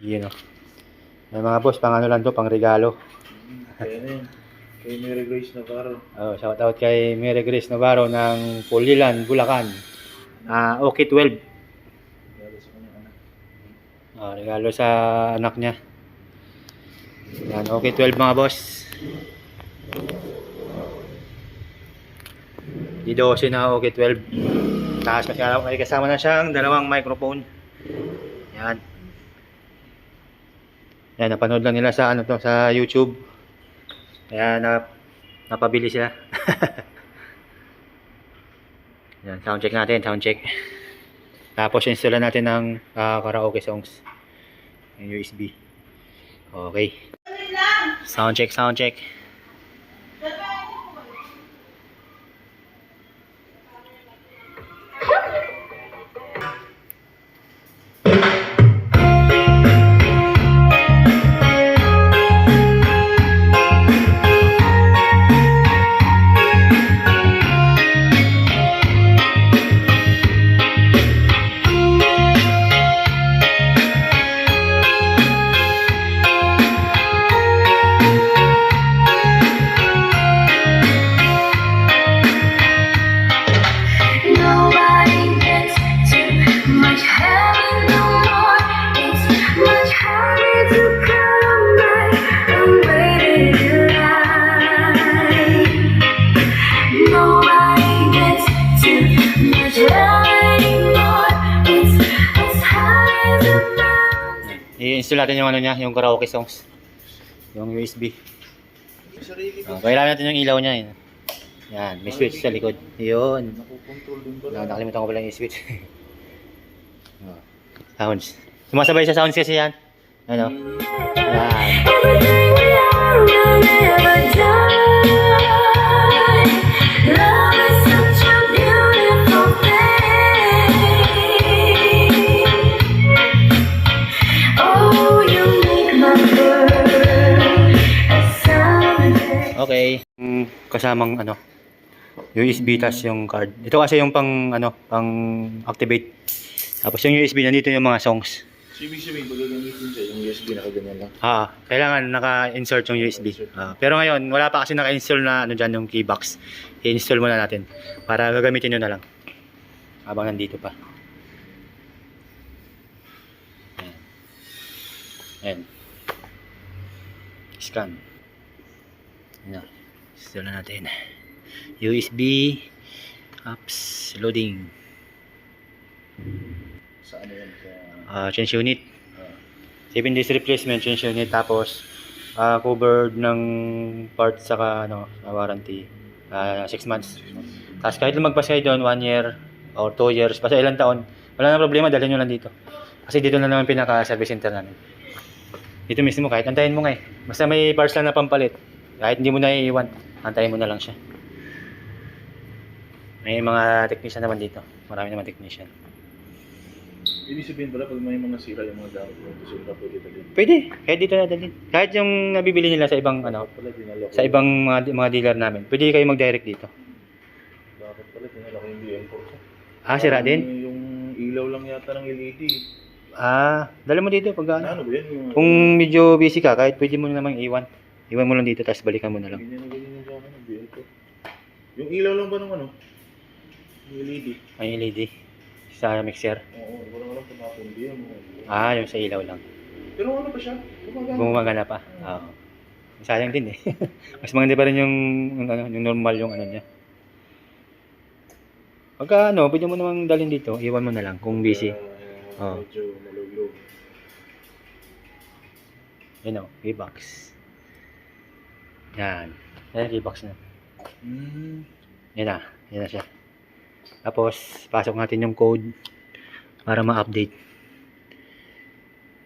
Yun o. May mga boss, pang ano lang to, pang regalo. Kaya na yun. Kay Mary Grace Navarro. Shout out kay Mary Grace Navarro ng Pulilan, Bulacan. Okay 12. Regalo sa kanyang anak. Regalo sa anak niya. Yan, okay 12 mga boss. Di 12 na okay 12. Tapos may kasama na siyang dalawang microphone. Yan. Yan, napanood lang nila sa ano to, sa YouTube. Kaya napabili sila. Yan, sound check natin, sound check. Tapos install natin ng karaoke songs. Yung USB. Okay. Sound check, sound check. I-install natin yung ano niya, yung karaoke songs. Yung USB. Kailangan natin yung ilaw niya. Yun. Yan, may switch sa likod. Yun. Nakalimutan ko pala yung switch. Sounds. Sumasabay sa sounds kasi yan. Ano? Yan. Okay. Kasamang ano, USB tas yung card. Ito kasi yung pang ano, pang activate. Tapos yung USB nandito yung mga songs. So, ibig sabihin, pag gagamitin siya, yung USB nakaganyan lang. Kailangan naka-insert yung USB. Pero ngayon, wala pa kasi naka-install na ano dyan yung keybox. I-install muna natin para gagamitin nyo na lang. Habang nandito pa. Ayan. Scan. Ayan. Install na natin. USB apps loading. Sa ano yan? Change unit. 7 days replacement change unit, tapos covered ng parts saka ano, warranty 6 months. Tapos kahit lumagpas kayo doon 1 year or 2 years, basta ilang taon, wala na problema, dalhin nyo lang dito. Kasi dito na naman pinaka service center namin. Dito mismo, kahit antayin mo nga eh. Basta may parts lang na pampalit. Kahit hindi mo na iiwan, antayin mo na lang siya. May mga technician naman dito. Marami naman technician. Ibig sabihin pala, pag may mga sira yung mga gamit mo, gusto nila pwede dalhin. Pwede, kahit dito na dalhin. Kahit yung nabibili nila sa ibang ano, sa ibang mga dealer namin, pwede kayo mag-direct dito. Dapat pala, dinala ko yung BL4 ko. Sira din? Yung ilaw lang yata ng LED. Dala mo dito pag Ano ba yan? kung medyo busy ka, kahit pwede mo namang iwan. Iwan mo lang dito, tapos balikan mo na lang. Ganyan yung sa akin ng BL4. Yung ilaw lang ba ng ano? Yung LED. Ay, LED. Sa mixer. Oo, wala lang pumapundi yan. Yung sa ilaw lang. Pero ano pa siya? Gumagana pa. Sayang din eh. Mas maganda pa rin yung normal yung ano niya. Pagka ano, pwede mo namang dalhin dito, iwan mo na lang kung busy. Medyo malulog. Yun o, keybox. Yan. Yan yung keybox na. Yan na siya. Tapos, pasok natin yung code para ma-update.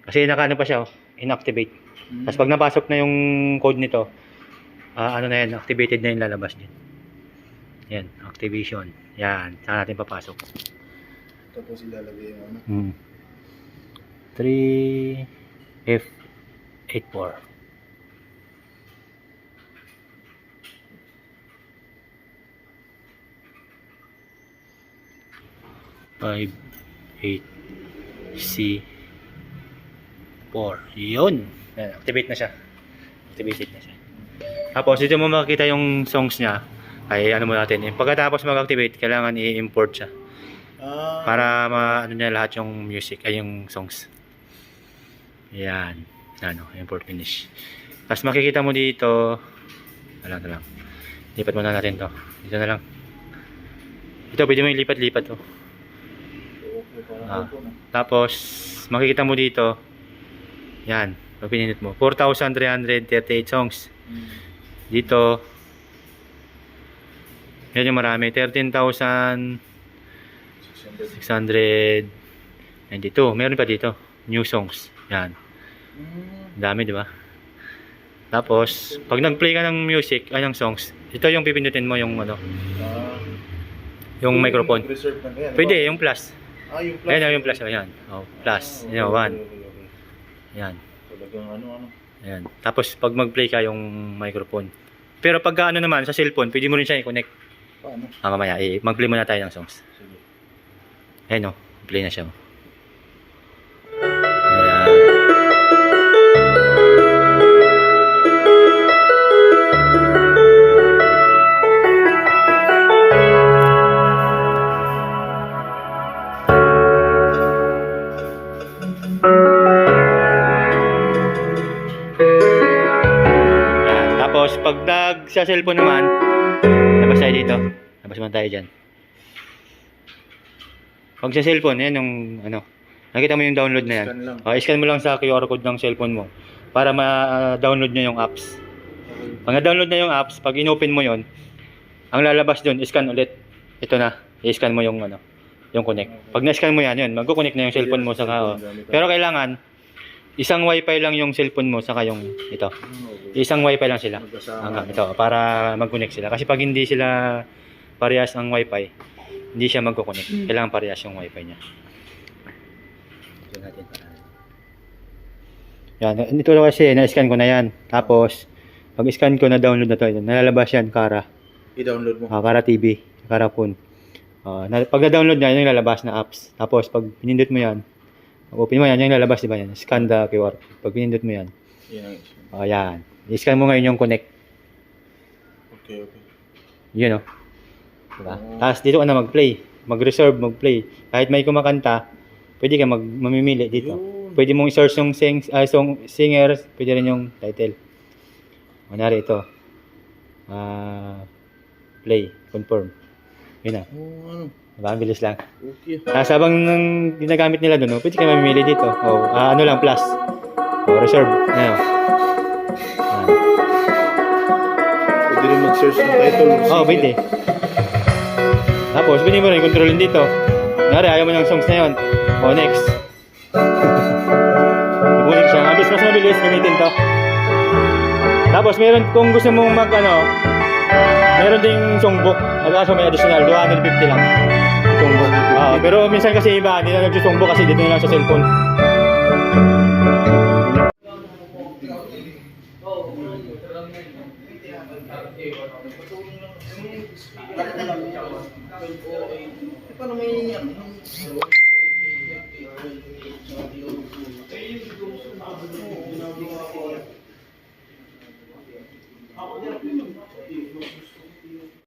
Kasi naka-ano pa siya, inactivate. Tapos pag napasok na yung code nito, ano na yan, activated na yung lalabas din. Yan, activation. Yan, saan natin papasok. Tapos ilalagay yung ano. 3F84. Five, 8, C, 4. Yun. Yan, activate na siya. Activated na siya. Tapos dito mo makikita yung songs niya. Ay ano mo natin. Pagkatapos mag-activate, kailangan i-import siya. Para ano niya lahat yung music ay yung songs. Yan. Ano, import finish. Tapos makikita mo dito. Alam na lang. Lipat muna natin to. Dito na lang. Ito pwede mo ilipat-lipat to. Tapos makikita mo dito. Yan. Pag pinindot mo. 4,338 songs. Dito. Yan yung marami. 13,692. Meron pa dito. New songs. Yan. Dami, di ba? Tapos, pag nag-play ka ng music, ay ng songs, ito yung pipindutin mo yung ano, yung microphone. Pwede, yung plus. Yung plus. Ayan, yung plus. Ayan. Oh, plus. Ayan, 1. Ayan. Talagang ano. Ayan. Tapos, pag mag-play ka yung microphone. Pero pag ano naman, sa cellphone, pwede mo rin siya i-connect. Paano? Mamaya, mag-play muna tayo ng songs. Sige. Ayan o, play na siya. Ayan. Ayan. Tapos, pag sa cellphone naman, labas tayo dito. Labas man tayo dyan. Pag sa cellphone, yan yung ano, nakita mo yung download na yan. Scan lang. Scan mo lang sa QR code ng cellphone mo para ma-download nyo yung apps. Pag na-download na yung apps, pag in-open mo yon, ang lalabas doon, scan ulit. Ito na, i-scan mo yung ano, yung connect. Pag na-scan mo yan, yun, magko-connect na yung cellphone mo saka pero kailangan isang wifi lang yung cellphone mo saka yung ito. Isang wifi lang sila. Ito para mag-connect sila. Kasi pag hindi sila parehas ang wifi, hindi siya magko-connect. Kailangan parehas yung wifi niya. Ito natin para. Yan, ito kasi na-scan ko na yan. Tapos pag scan ko na download na to, nalalabas yan Kara. I-download mo. Kara TV, Kara phone. Pag na-download niya, yung lalabas na apps. Tapos pag pinindot mo yan, open mo yan, yung lalabas, di ba yan? Scan the QR. Pag pinindot mo yan, yan. I-scan mo ngayon yung connect. Okay. Yun o. Diba? Tapos dito ka na mag-play. Mag-reserve, mag-play. Kahit may kumakanta, pwede ka mamimili dito. Pwede mong i-search yung singers, pwede rin yung title. Manari ito. Play, confirm. Yun na. Diba? Ang bilis lang. Okay. Tapos habang ginagamit nila doon, pwede ka mamimili dito. Ano lang, plus. Reserve. Ayan. Pwede rin mag-search ng title. Pwede. Tapos, pwede mo rin kontrolin dito. Nari, ayaw mo ng songs na yun. Next. Ibunin siya. Mas mabilis, gamitin to. Tapos, meron, kung gusto mong meron ding songbook. Nag-aso may additional, 250 lang. Songbook. Pero minsan kasi iba, hindi na nagsusongbook kasi dito na lang sa cellphone. Paano may